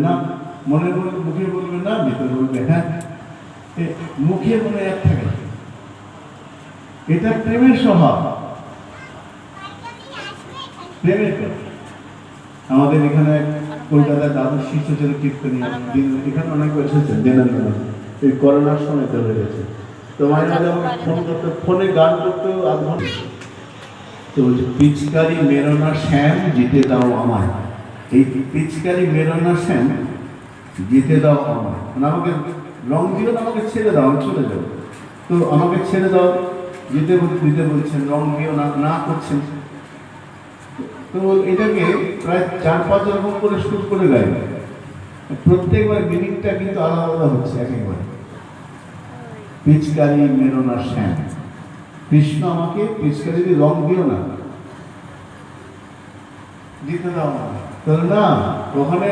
না, মনে বলবে, মুখে বলবে না, ভিতরে বলবে হ্যাঁ। মুখে মনে এক থাকে, এটা প্রেমের স্বভাব, প্রেমের কথা। আমাদের এখানে কলকাতায় দাদু শিশুচের কীর্তনী, এখানে অনেক এসেছেন দিনানন্দ, এই করোনার সময় চলে গেছে। তো মাঝে মাঝে আমাকে ফোন করতে, ফোনে গান করতে আধ ঘন্টা। তো বলছে পিচকারি মেরো না শ্যাম জিতে দাও আমায়, এই পিচকারি মেরো না শ্যাম জিতে দাও আমায়, মানে আমাকে রং দিও না, আমাকে ছেড়ে দাও, আমি চলে যাবো। তো আমাকে ছেড়ে দাও, দিতে বলছেন, রং দিও না, না করছেন। তো এটাকে প্রায় 4-5 রকম করে সুর করে গাইবে, প্রত্যেকবার মিনিংটা কিন্তু আলাদা আলাদা হচ্ছে একেবারে। পিচকারি মেরো না শ্যাম, কৃষ্ণ আমাকে পিচকারি রং দিও না, দিতে দাও না, না ওখানে